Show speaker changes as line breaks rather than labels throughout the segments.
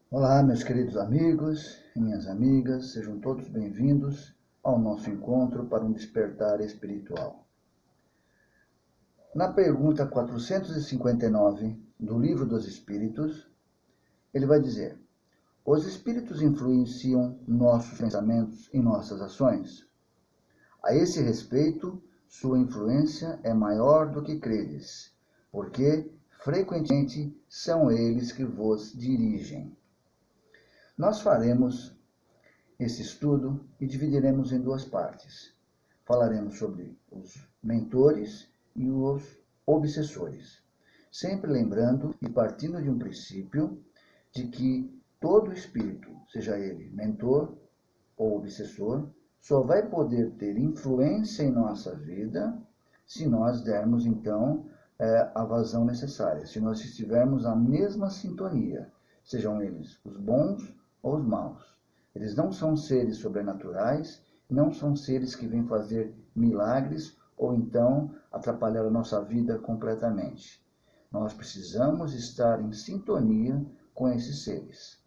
Olá, meus queridos amigos e minhas amigas, sejam todos bem-vindos ao nosso encontro para um despertar espiritual. Na pergunta 459 do Livro dos Espíritos, ele vai dizer: os espíritos influenciam nossos pensamentos e nossas ações? A esse respeito, sua influência é maior do que credes, porque frequentemente são eles que vos dirigem. Nós faremos esse estudo e dividiremos em duas partes. Falaremos sobre os mentores e os obsessores, sempre lembrando e partindo de um princípio de que todo espírito, seja ele mentor ou obsessor, só vai poder ter influência em nossa vida se nós dermos, então, a vazão necessária, se nós estivermos na mesma sintonia, sejam eles os bons ou os maus. Eles não são seres sobrenaturais, não são seres que vêm fazer milagres ou então atrapalhar a nossa vida completamente. Nós precisamos estar em sintonia com esses seres.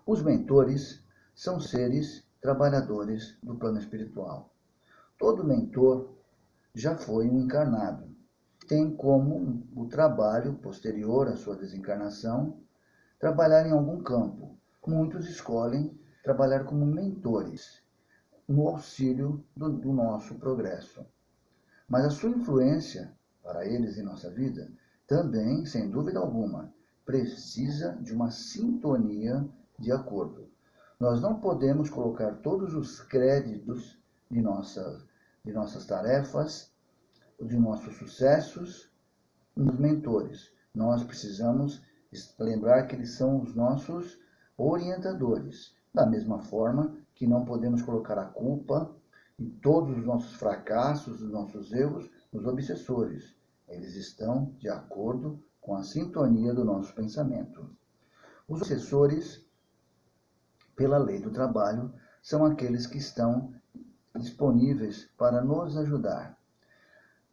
Os mentores são seres trabalhadores do plano espiritual. Todo mentor já foi um encarnado. Tem como o trabalho posterior à sua desencarnação trabalhar em algum campo. Muitos escolhem trabalhar como mentores, no auxílio do nosso progresso. Mas a sua influência para eles em nossa vida também, sem dúvida alguma, precisa de uma sintonia de acordo. Nós não podemos colocar todos os créditos de nossas tarefas, de nossos sucessos, nos mentores. Nós precisamos lembrar que eles são os nossos orientadores. Da mesma forma que não podemos colocar a culpa e todos os nossos fracassos, os nossos erros, nos obsessores. Eles estão de acordo com a sintonia do nosso pensamento. Os obsessores, pela lei do trabalho, são aqueles que estão disponíveis para nos ajudar.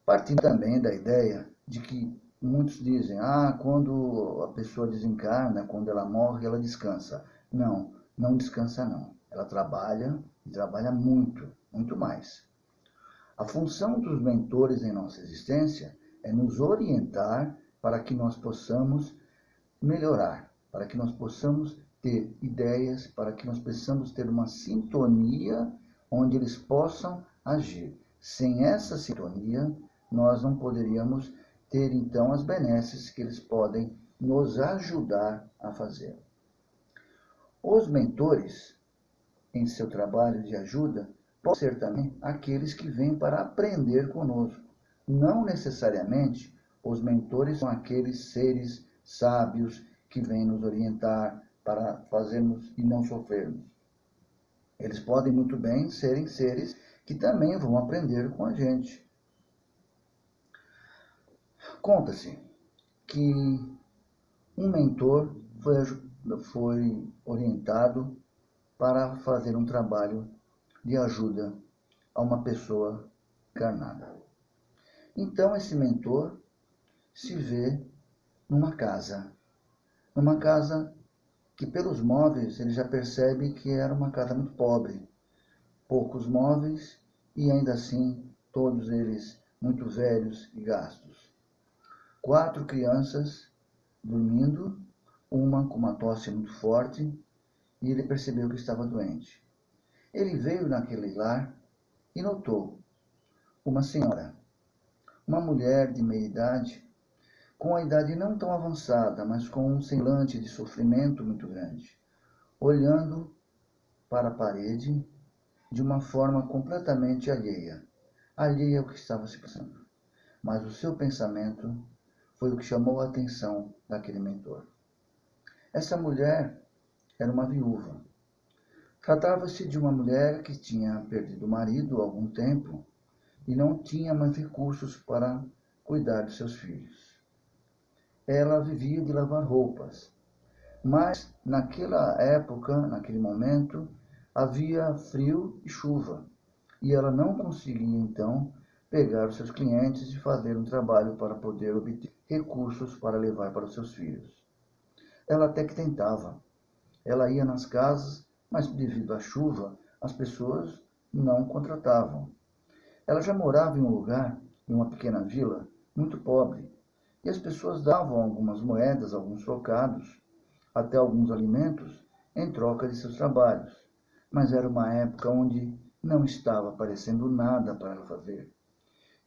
Partindo também da ideia de que muitos dizem, quando a pessoa desencarna, quando ela morre, ela descansa. Não, não descansa não. Ela trabalha e trabalha muito, muito mais. A função dos mentores em nossa existência é nos orientar para que nós possamos melhorar, para que nós possamos ter ideias, para que nós possamos ter uma sintonia onde eles possam agir. Sem essa sintonia, nós não poderíamos ter, então, as benesses que eles podem nos ajudar a fazer. Os mentores, em seu trabalho de ajuda, podem ser também aqueles que vêm para aprender conosco. Não necessariamente os mentores são aqueles seres sábios que vêm nos orientar para fazermos e não sofrermos. Eles podem muito bem serem seres que também vão aprender com a gente. Conta-se que um mentor foi orientado para fazer um trabalho de ajuda a uma pessoa encarnada. Então esse mentor se vê numa casa que pelos móveis ele já percebe que era uma casa muito pobre, poucos móveis e ainda assim todos eles muito velhos e gastos. 4 crianças dormindo, uma com uma tosse muito forte, e ele percebeu que estava doente. Ele veio naquele lar e notou uma senhora, uma mulher de meia idade, com a idade não tão avançada, mas com um semblante de sofrimento muito grande, olhando para a parede de uma forma completamente alheia ao que estava se passando. Mas o seu pensamento foi o que chamou a atenção daquele mentor. Essa mulher era uma viúva. Tratava-se de uma mulher que tinha perdido o marido há algum tempo e não tinha mais recursos para cuidar de seus filhos. Ela vivia de lavar roupas, mas naquela época, naquele momento, havia frio e chuva, e ela não conseguia então pegar os seus clientes e fazer um trabalho para poder obter recursos para levar para os seus filhos. Ela até que tentava. Ela ia nas casas, mas devido à chuva, as pessoas não contratavam. Ela já morava em um lugar, em uma pequena vila, muito pobre, e as pessoas davam algumas moedas, alguns trocados, até alguns alimentos, em troca de seus trabalhos. Mas era uma época onde não estava aparecendo nada para ela fazer.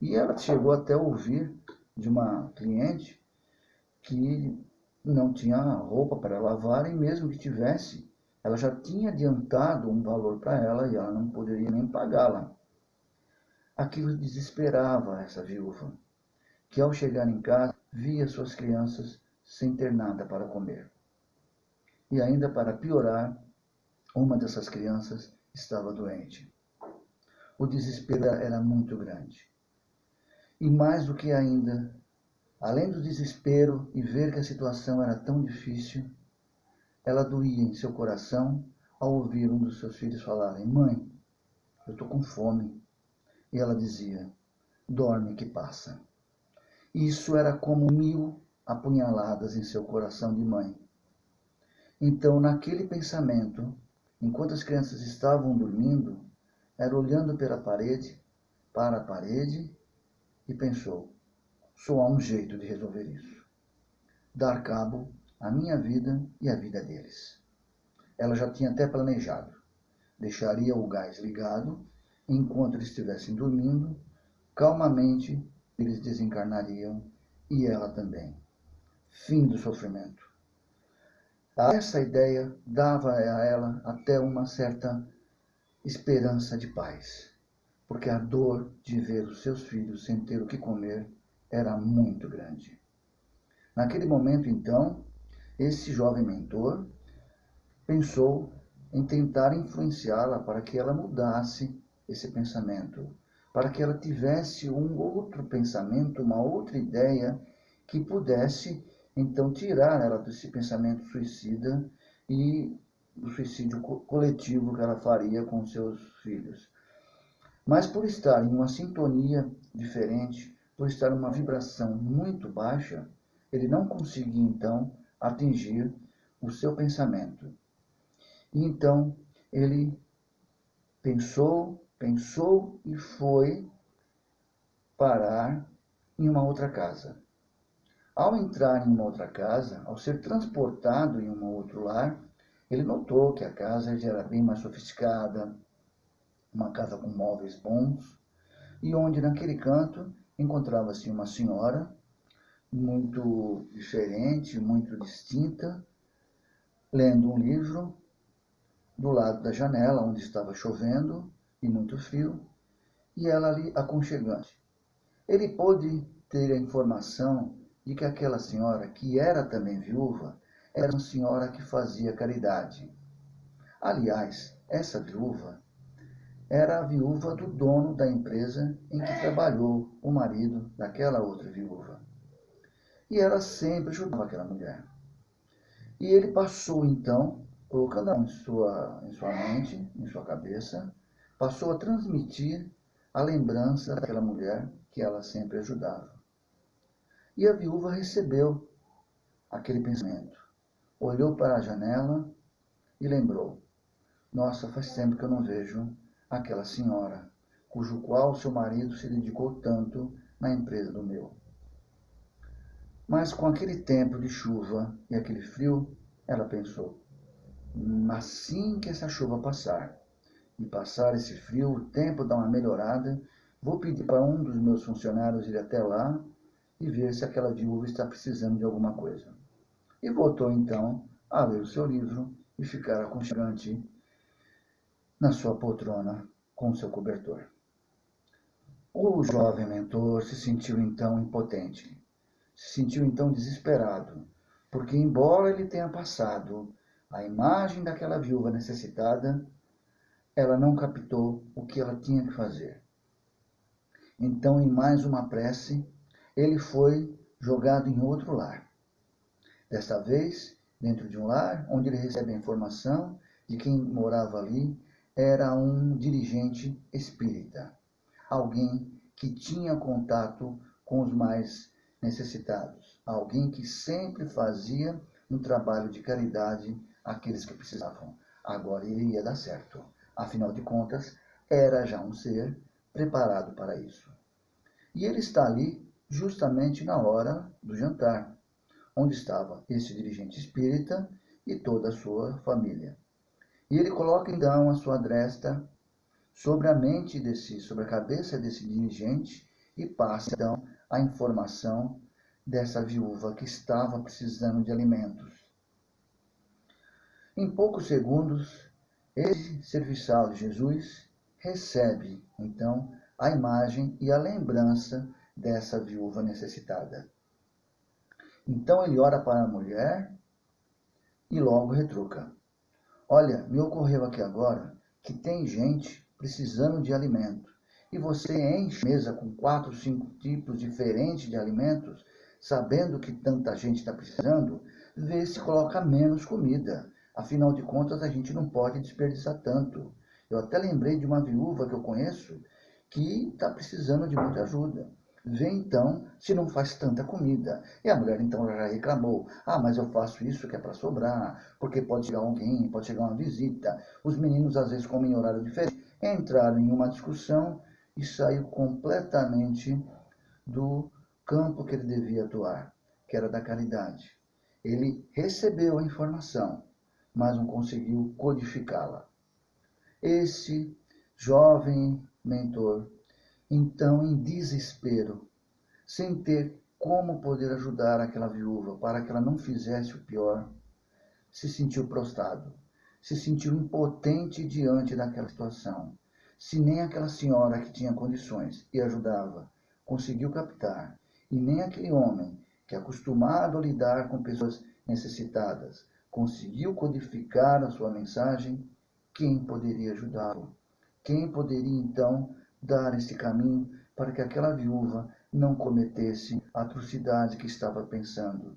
E ela chegou até a ouvir de uma cliente que não tinha roupa para lavar, e mesmo que tivesse, ela já tinha adiantado um valor para ela e ela não poderia nem pagá-la. Aquilo desesperava essa viúva, que ao chegar em casa via suas crianças sem ter nada para comer. E ainda para piorar, uma dessas crianças estava doente. O desespero era muito grande. E mais do que ainda, além do desespero e ver que a situação era tão difícil, ela doía em seu coração ao ouvir um dos seus filhos falarem: "Mãe, eu estou com fome." E ela dizia: "Dorme que passa." Isso era como 1000 apunhaladas em seu coração de mãe. Então, naquele pensamento, enquanto as crianças estavam dormindo, era olhando para a parede, e pensou: só há um jeito de resolver isso. Dar cabo à minha vida e à vida deles. Ela já tinha até planejado. Deixaria o gás ligado, e enquanto eles estivessem dormindo, calmamente eles desencarnariam, e ela também. Fim do sofrimento. Essa ideia dava a ela até uma certa esperança de paz, porque a dor de ver os seus filhos sem ter o que comer era muito grande. Naquele momento, então, esse jovem mentor pensou em tentar influenciá-la para que ela mudasse esse pensamento, para que ela tivesse um outro pensamento, uma outra ideia que pudesse, então, tirar ela desse pensamento suicida e do suicídio coletivo que ela faria com seus filhos. Mas por estar em uma sintonia diferente, por estar em uma vibração muito baixa, ele não conseguia, então, atingir o seu pensamento. E então ele pensou e foi parar em uma outra casa. Ao entrar em uma outra casa, ao ser transportado em um outro lar, ele notou que a casa já era bem mais sofisticada, uma casa com móveis bons, e onde naquele canto encontrava-se uma senhora muito diferente, muito distinta, lendo um livro do lado da janela, onde estava chovendo e muito frio, e ela ali aconchegante. Ele pôde ter a informação de que aquela senhora, que era também viúva, era uma senhora que fazia caridade. Aliás, essa viúva era a viúva do dono da empresa em que trabalhou o marido daquela outra viúva. E ela sempre ajudava aquela mulher. E ele passou, então, colocando em sua mente, em sua cabeça, passou a transmitir a lembrança daquela mulher que ela sempre ajudava. E a viúva recebeu aquele pensamento, olhou para a janela e lembrou: nossa, faz tempo que eu não vejo aquela senhora, cujo qual seu marido se dedicou tanto na empresa do meu. Mas com aquele tempo de chuva e aquele frio, ela pensou: assim que essa chuva passar, e passar esse frio, o tempo dá uma melhorada, vou pedir para um dos meus funcionários ir até lá e ver se aquela viúva está precisando de alguma coisa. E voltou então a ler o seu livro e ficar aconchegante na sua poltrona com seu cobertor. O jovem mentor se sentiu então impotente, se sentiu então desesperado, porque embora ele tenha passado a imagem daquela viúva necessitada, ela não captou o que ela tinha que fazer. Então, em mais uma prece, ele foi jogado em outro lar. Desta vez, dentro de um lar onde ele recebe a informação de quem morava ali era um dirigente espírita, alguém que tinha contato com os mais necessitados, alguém que sempre fazia um trabalho de caridade àqueles que precisavam. Agora ele ia dar certo. Afinal de contas, era já um ser preparado para isso. E ele está ali justamente na hora do jantar, onde estava esse dirigente espírita e toda a sua família. E ele coloca então a sua adresta sobre a mente sobre a cabeça desse dirigente e passa então a informação dessa viúva que estava precisando de alimentos. Em poucos segundos, esse serviçal de Jesus recebe então a imagem e a lembrança dessa viúva necessitada. Então ele ora para a mulher e logo retruca: olha, me ocorreu aqui agora que tem gente precisando de alimento e você enche a mesa com 4, 5 tipos diferentes de alimentos, sabendo que tanta gente está precisando, vê se coloca menos comida. Afinal de contas, a gente não pode desperdiçar tanto. Eu até lembrei de uma viúva que eu conheço que está precisando de muita ajuda. Vê então se não faz tanta comida. E a mulher então já reclamou: ah, mas eu faço isso que é para sobrar, porque pode chegar alguém, pode chegar uma visita. Os meninos às vezes comem em horário diferente. Entraram em uma discussão e saiu completamente do campo que ele devia atuar, que era da caridade. Ele recebeu a informação, mas não conseguiu codificá-la. Esse jovem mentor, então em desespero, sem ter como poder ajudar aquela viúva para que ela não fizesse o pior, se sentiu prostrado, se sentiu impotente diante daquela situação. Se nem aquela senhora que tinha condições e ajudava conseguiu captar, e nem aquele homem que é acostumado a lidar com pessoas necessitadas conseguiu codificar a sua mensagem, quem poderia ajudá-lo? Quem poderia então dar esse caminho para que aquela viúva não cometesse a atrocidade que estava pensando,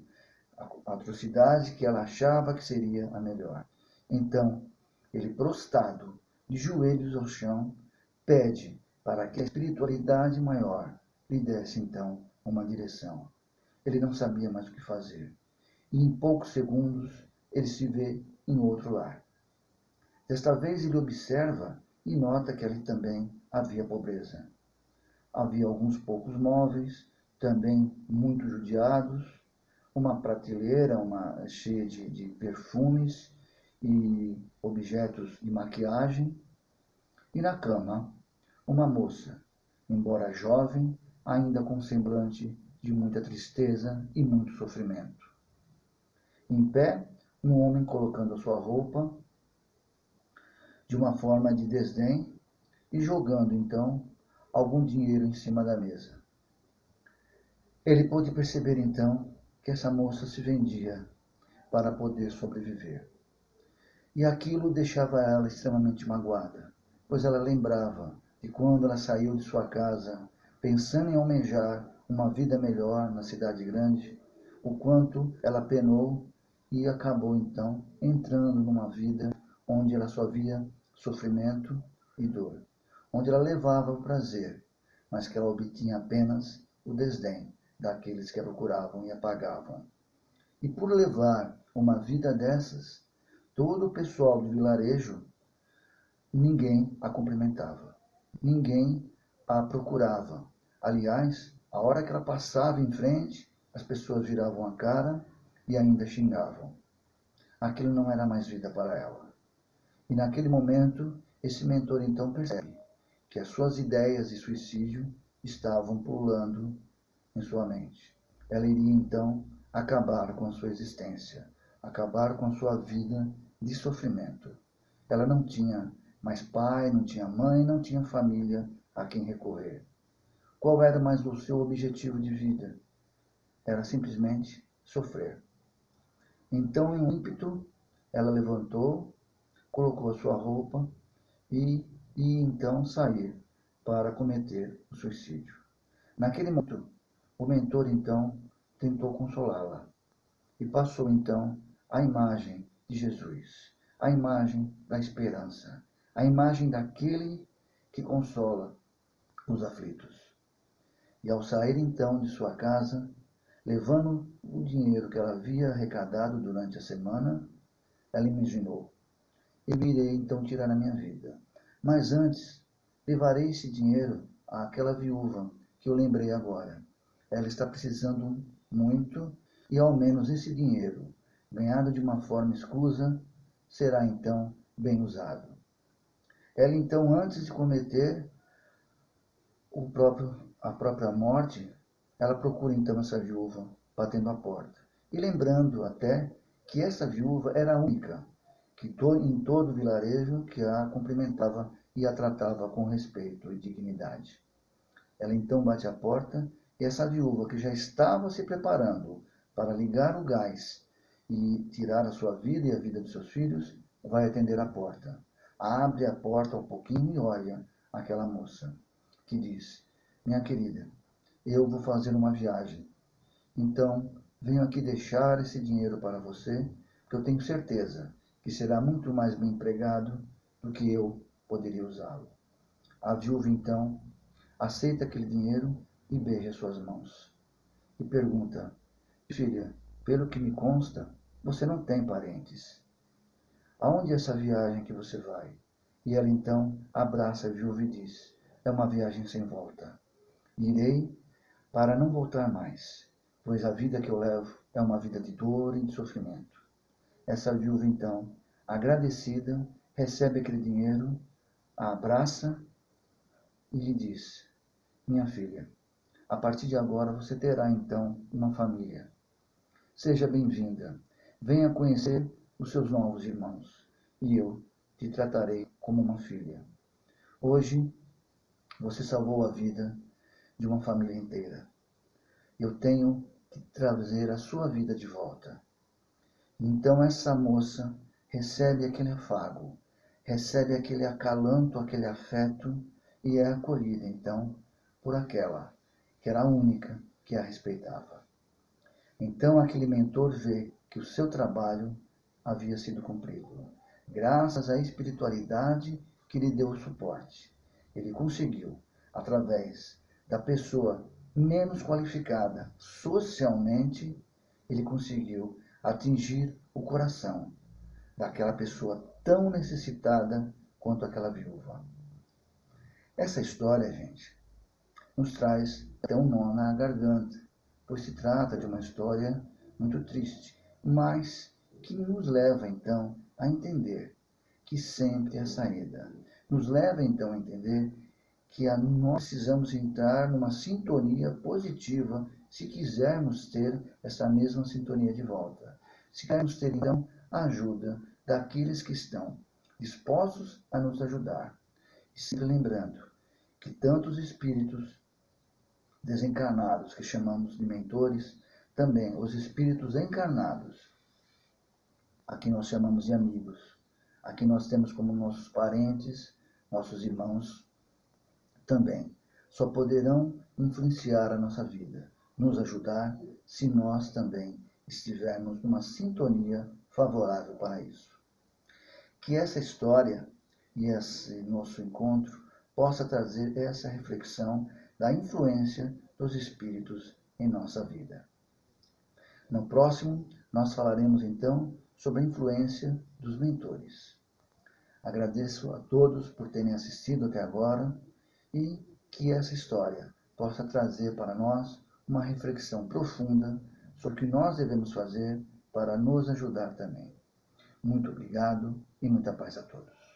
a atrocidade que ela achava que seria a melhor? Então, ele prostrado, de joelhos ao chão, pede para que a espiritualidade maior lhe desse então uma direção. Ele não sabia mais o que fazer. E em poucos segundos ele se vê em outro lar. Desta vez ele observa e nota que ali também havia pobreza. Havia alguns poucos móveis, também muito judiados, uma prateleira cheia de perfumes e objetos de maquiagem, e na cama uma moça, embora jovem, ainda com semblante de muita tristeza e muito sofrimento. Em pé, um homem colocando a sua roupa de uma forma de desdém e jogando então algum dinheiro em cima da mesa. Ele pôde perceber então que essa moça se vendia para poder sobreviver. E aquilo deixava ela extremamente magoada, pois ela lembrava de quando ela saiu de sua casa pensando em almejar uma vida melhor na cidade grande, o quanto ela penou e acabou então entrando numa vida onde ela só via sofrimento e dor, onde ela levava o prazer, mas que ela obtinha apenas o desdém daqueles que a procuravam e a pagavam. E por levar uma vida dessas, todo o pessoal do vilarejo, ninguém a cumprimentava, ninguém a procurava. Aliás, a hora que ela passava em frente, as pessoas viravam a cara e ainda xingavam. Aquilo não era mais vida para ela. E naquele momento, esse mentor então percebe que as suas ideias de suicídio estavam pululando em sua mente. Ela iria então acabar com a sua existência, acabar com a sua vida de sofrimento. Ela não tinha mais pai, não tinha mãe, não tinha família a quem recorrer. Qual era mais o seu objetivo de vida? Era simplesmente sofrer. Então, em um ímpeto, ela levantou, colocou a sua roupa e então sair para cometer o suicídio. Naquele momento, o mentor então tentou consolá-la e passou então a imagem de Jesus, a imagem da esperança, a imagem daquele que consola os aflitos. E ao sair então de sua casa, Levando o dinheiro que ela havia arrecadado durante a semana, ela imaginou: eu irei então tirar a minha vida. Mas antes, levarei esse dinheiro àquela viúva que eu lembrei agora. Ela está precisando muito e ao menos esse dinheiro, ganhado de uma forma escusa, será então bem usado. Ela então, antes de cometer a própria morte, ela procura então essa viúva batendo a porta. E lembrando até que essa viúva era a única em todo o vilarejo que a cumprimentava e a tratava com respeito e dignidade. Ela então bate a porta e essa viúva, que já estava se preparando para ligar o gás e tirar a sua vida e a vida dos seus filhos, vai atender a porta. Abre a porta um pouquinho e olha aquela moça, que diz: minha querida, eu vou fazer uma viagem. Então, venho aqui deixar esse dinheiro para você, que eu tenho certeza que será muito mais bem empregado do que eu poderia usá-lo. A viúva, então, aceita aquele dinheiro e beija suas mãos. E pergunta: filha, pelo que me consta, você não tem parentes. Aonde é essa viagem que você vai? E ela então abraça a viúva e diz: é uma viagem sem volta. Irei para não voltar mais, pois a vida que eu levo é uma vida de dor e de sofrimento. Essa viúva então, agradecida, recebe aquele dinheiro, a abraça e lhe diz: minha filha, a partir de agora você terá então uma família. Seja bem-vinda. Venha conhecer os seus novos irmãos e eu te tratarei como uma filha. Hoje você salvou a vida de uma família inteira. Eu tenho que trazer a sua vida de volta. Então essa moça recebe aquele afago, recebe aquele acalanto, aquele afeto e é acolhida então por aquela que era a única que a respeitava. Então aquele mentor vê que o seu trabalho havia sido cumprido. Graças à espiritualidade que lhe deu o suporte, ele conseguiu, através da pessoa menos qualificada socialmente, ele conseguiu atingir o coração daquela pessoa tão necessitada quanto aquela viúva. Essa história, gente, nos traz até um nó na garganta, pois se trata de uma história muito triste, mas que nos leva então a entender que sempre há saída. Nos leva então a entender que nós precisamos entrar numa sintonia positiva se quisermos ter essa mesma sintonia de volta. Se quisermos ter então a ajuda daqueles que estão dispostos a nos ajudar. E sempre lembrando que tantos espíritos desencarnados, que chamamos de mentores, também os espíritos encarnados, a quem nós chamamos de amigos, a quem nós temos como nossos parentes, nossos irmãos, também só poderão influenciar a nossa vida, nos ajudar, se nós também estivermos numa sintonia favorável para isso. Que essa história e esse nosso encontro possa trazer essa reflexão da influência dos espíritos em nossa vida. No próximo, nós falaremos então sobre a influência dos mentores. Agradeço a todos por terem assistido até agora e que essa história possa trazer para nós uma reflexão profunda sobre o que nós devemos fazer para nos ajudar também. Muito obrigado e muita paz a todos.